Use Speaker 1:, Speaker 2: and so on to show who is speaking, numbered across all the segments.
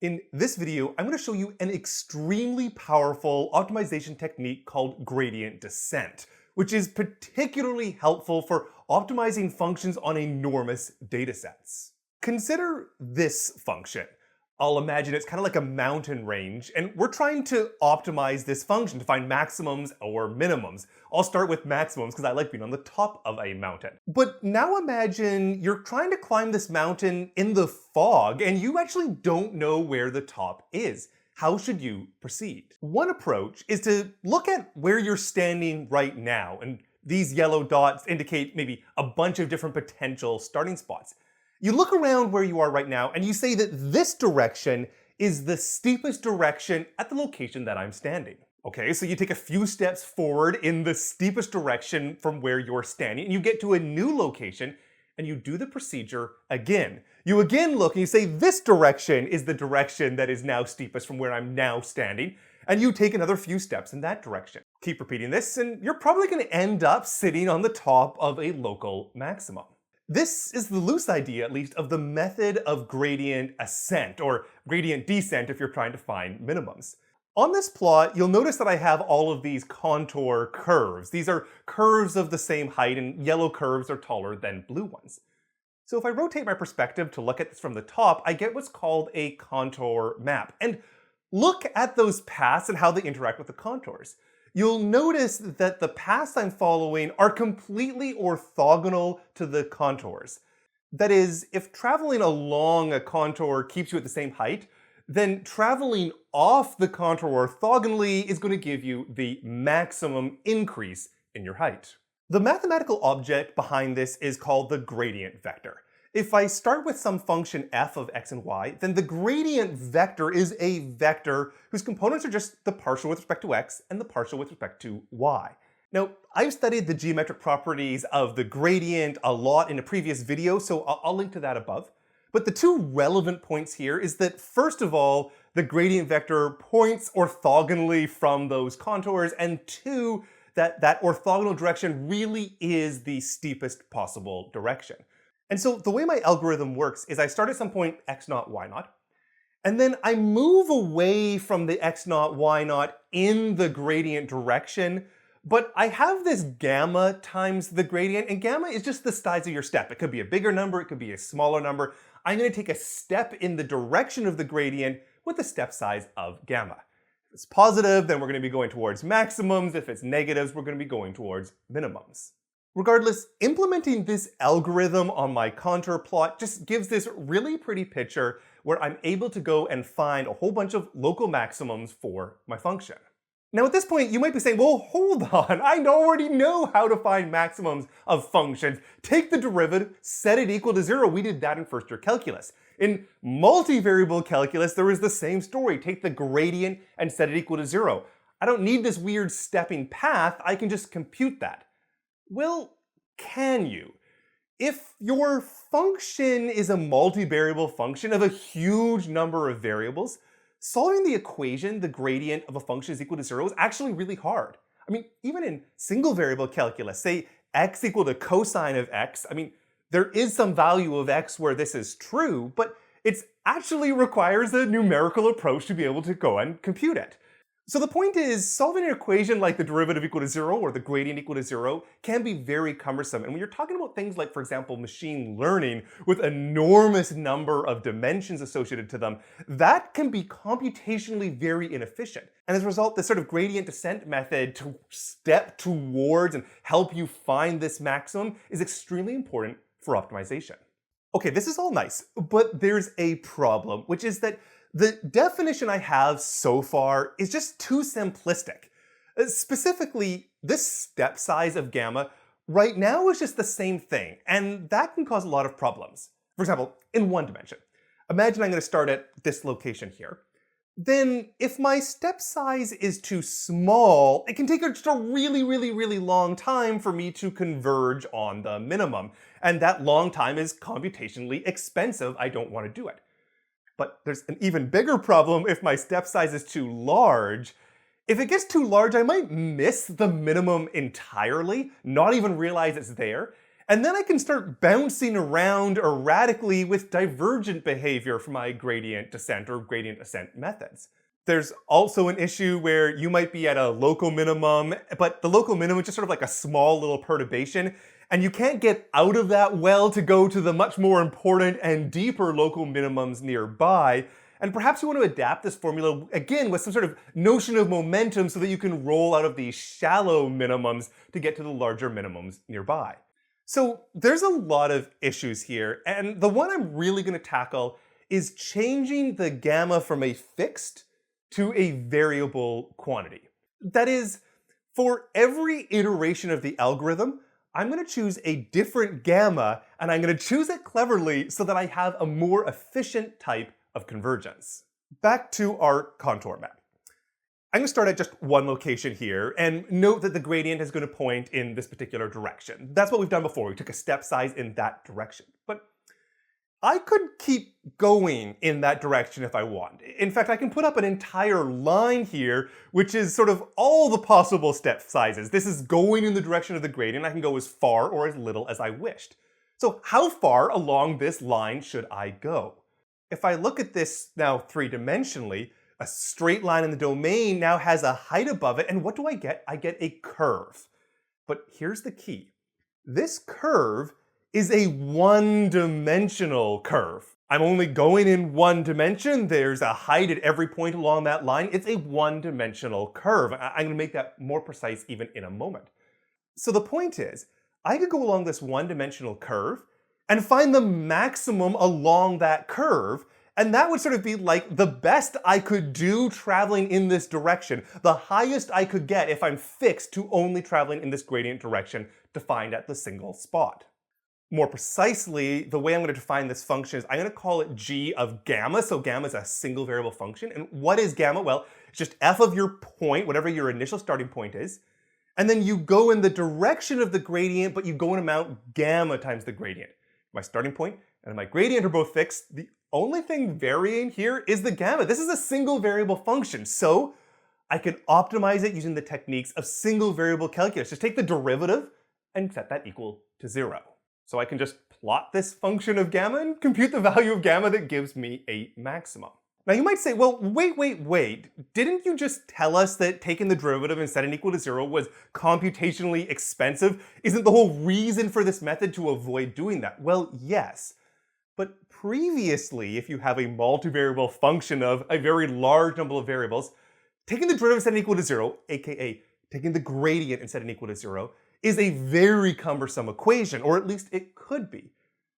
Speaker 1: In this video, I'm going to show you an extremely powerful optimization technique called gradient descent, which is particularly helpful for optimizing functions on enormous datasets. Consider this function. I'll imagine it's kind of like a mountain range, and we're trying to optimize this function to find maximums or minimums. I'll start with maximums because I like being on the top of a mountain. But now imagine you're trying to climb this mountain in the fog, and you actually don't know where the top is. How should you proceed? One approach is to look at where you're standing right now, and these yellow dots indicate maybe a bunch of different potential starting spots. You look around where you are right now and you say that this direction is the steepest direction at the location that I'm standing. Okay, so you take a few steps forward in the steepest direction from where you're standing and you get to a new location and you do the procedure again. You again look and you say this direction is the direction that is now steepest from where I'm now standing, and you take another few steps in that direction. Keep repeating this and you're probably going to end up sitting on the top of a local maximum. This is the loose idea, at least, of the method of gradient ascent, or gradient descent if you're trying to find minimums. On this plot, you'll notice that I have all of these contour curves. These are curves of the same height, and yellow curves are taller than blue ones. So if I rotate my perspective to look at this from the top, I get what's called a contour map. And look at those paths and how they interact with the contours. You'll notice that the paths I'm following are completely orthogonal to the contours. That is, if traveling along a contour keeps you at the same height, then traveling off the contour orthogonally is going to give you the maximum increase in your height. The mathematical object behind this is called the gradient vector. If I start with some function f of x and y, then the gradient vector is a vector whose components are just the partial with respect to x and the partial with respect to y. Now, I've studied the geometric properties of the gradient a lot in a previous video, so I'll link to that above. But the two relevant points here is that, first of all, the gradient vector points orthogonally from those contours, and two, that orthogonal direction really is the steepest possible direction. And so the way my algorithm works is I start at some point x0, y0, and then I move away from the x0, y0 in the gradient direction, but I have this gamma times the gradient, and gamma is just the size of your step. It could be a bigger number, it could be a smaller number. I'm going to take a step in the direction of the gradient with the step size of gamma. If it's positive, then we're going to be going towards maximums. If it's negatives, we're going to be going towards minimums. Regardless, implementing this algorithm on my contour plot just gives this really pretty picture where I'm able to go and find a whole bunch of local maximums for my function. Now at this point, you might be saying, well, hold on, I already know how to find maximums of functions. Take the derivative, set it equal to 0. We did that in first year calculus. In multivariable calculus, there is the same story. Take the gradient and set it equal to 0. I don't need this weird stepping path, I can just compute that. Well, can you? If your function is a multivariable function of a huge number of variables, solving the equation, the gradient of a function is equal to 0, is actually really hard. I mean, even in single variable calculus, say x equal to cosine of x, I mean, there is some value of x where this is true, but it actually requires a numerical approach to be able to go and compute it. So the point is, solving an equation like the derivative equal to 0 or the gradient equal to 0 can be very cumbersome. And when you're talking about things like, for example, machine learning with enormous number of dimensions associated to them, that can be computationally very inefficient. And as a result, this sort of gradient descent method to step towards and help you find this maximum is extremely important for optimization. Okay, this is all nice, but there's a problem, which is that the definition I have so far is just too simplistic. Specifically, this step size of gamma right now is just the same thing, and that can cause a lot of problems. For example, in one dimension, imagine I'm going to start at this location here. Then if my step size is too small, it can take just a really long time for me to converge on the minimum. And that long time is computationally expensive. I don't want to do it. But there's an even bigger problem if my step size is too large. If it gets too large, I might miss the minimum entirely, not even realize it's there. And then I can start bouncing around erratically with divergent behavior for my gradient descent or gradient ascent methods. There's also an issue where you might be at a local minimum, but the local minimum is just sort of like a small little perturbation, and you can't get out of that well to go to the much more important and deeper local minimums nearby. And perhaps you want to adapt this formula, again, with some sort of notion of momentum so that you can roll out of these shallow minimums to get to the larger minimums nearby. So there's a lot of issues here, and the one I'm really going to tackle is changing the gamma from a fixed to a variable quantity. That is, for every iteration of the algorithm, I'm going to choose a different gamma, and I'm going to choose it cleverly so that I have a more efficient type of convergence. Back to our contour map. I'm going to start at just one location here, and note that the gradient is going to point in this particular direction. That's what we've done before. We took a step size in that direction. But I could keep going in that direction if I want. In fact, I can put up an entire line here, which is sort of all the possible step sizes. This is going in the direction of the gradient. I can go as far or as little as I wished. So how far along this line should I go? If I look at this now three-dimensionally, a straight line in the domain now has a height above it, and what do I get? I get a curve. But here's the key. This curve is a one-dimensional curve. I'm only going in one dimension. There's a height at every point along that line. It's a one-dimensional curve. I'm going to make that more precise even in a moment. So the point is, I could go along this one-dimensional curve and find the maximum along that curve, and that would sort of be like the best I could do traveling in this direction, the highest I could get if I'm fixed to only traveling in this gradient direction defined at the single spot. More precisely, the way I'm going to define this function is I'm going to call it g of gamma. So gamma is a single variable function. And what is gamma? Well, it's just f of your point, whatever your initial starting point is. And then you go in the direction of the gradient, but you go in amount gamma times the gradient. My starting point and my gradient are both fixed. The only thing varying here is the gamma. This is a single variable function. So I can optimize it using the techniques of single variable calculus. Just take the derivative and set that equal to 0. So I can just plot this function of gamma and compute the value of gamma that gives me a maximum. Now you might say, well, wait. Didn't you just tell us that taking the derivative and setting equal to 0 was computationally expensive? Isn't the whole reason for this method to avoid doing that? Well, yes. But previously, if you have a multivariable function of a very large number of variables, taking the derivative and setting equal to 0, aka taking the gradient and setting equal to 0, is a very cumbersome equation, or at least it could be.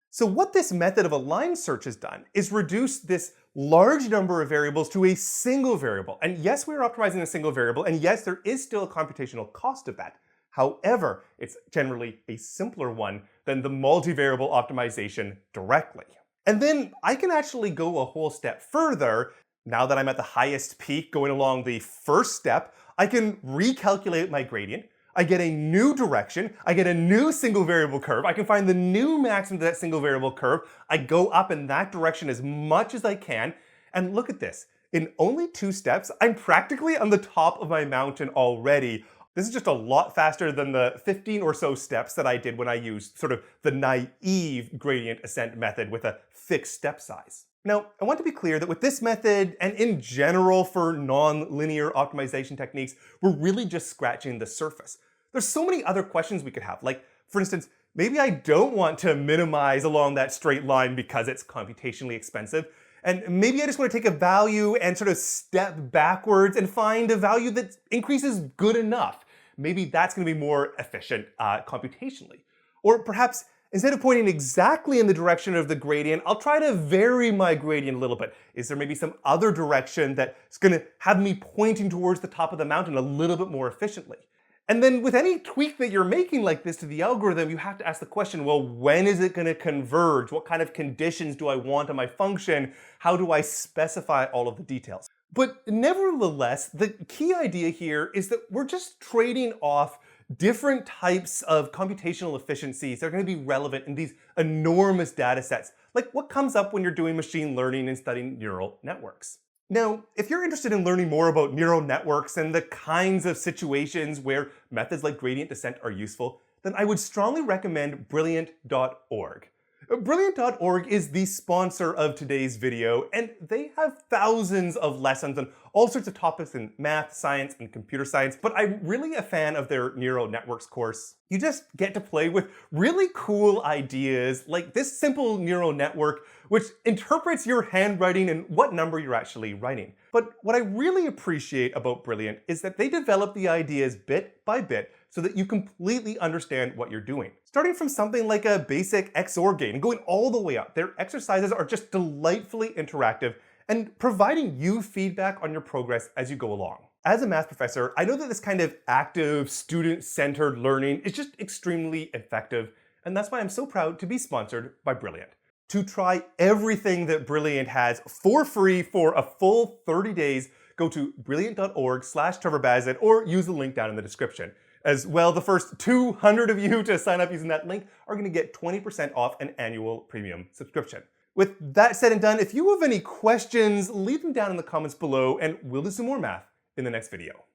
Speaker 1: So what this method of a line search has done is reduce this large number of variables to a single variable. And yes, we're optimizing a single variable, and yes, there is still a computational cost of that. However, it's generally a simpler one than the multivariable optimization directly. And then I can actually go a whole step further. Now that I'm at the highest peak going along the first step, I can recalculate my gradient. I get a new direction, I get a new single variable curve, I can find the new maximum to that single variable curve, I go up in that direction as much as I can, and look at this. In only 2 steps, I'm practically on the top of my mountain already. This is just a lot faster than the 15 or so steps that I did when I used sort of the naive gradient ascent method with a fixed step size. Now, I want to be clear that with this method, and in general for nonlinear optimization techniques, we're really just scratching the surface. There's so many other questions we could have. Like, for instance, maybe I don't want to minimize along that straight line because it's computationally expensive. And maybe I just want to take a value and sort of step backwards and find a value that increases good enough. Maybe that's going to be more efficient computationally. Or perhaps instead of pointing exactly in the direction of the gradient, I'll try to vary my gradient a little bit. Is there maybe some other direction that's going to have me pointing towards the top of the mountain a little bit more efficiently? And then with any tweak that you're making like this to the algorithm, you have to ask the question, well, when is it going to converge? What kind of conditions do I want on my function? How do I specify all of the details? But nevertheless, the key idea here is that we're just trading off different types of computational efficiencies that are going to be relevant in these enormous data sets, like what comes up when you're doing machine learning and studying neural networks. Now, if you're interested in learning more about neural networks and the kinds of situations where methods like gradient descent are useful, then I would strongly recommend Brilliant.org. Brilliant.org is the sponsor of today's video, and they have thousands of lessons on all sorts of topics in math, science, and computer science, but I'm really a fan of their neural networks course. You just get to play with really cool ideas like this simple neural network, which interprets your handwriting and what number you're actually writing. But what I really appreciate about Brilliant is that they develop the ideas bit by bit so that you completely understand what you're doing. Starting from something like a basic XOR gate and going all the way up, their exercises are just delightfully interactive and providing you feedback on your progress as you go along. As a math professor, I know that this kind of active, student-centered learning is just extremely effective, and that's why I'm so proud to be sponsored by Brilliant. To try everything that Brilliant has for free for a full 30 days, go to brilliant.org/TrevorBazit or use the link down in the description. As well, the first 200 of you to sign up using that link are going to get 20% off an annual premium subscription. With that said and done, if you have any questions, leave them down in the comments below and we'll do some more math in the next video.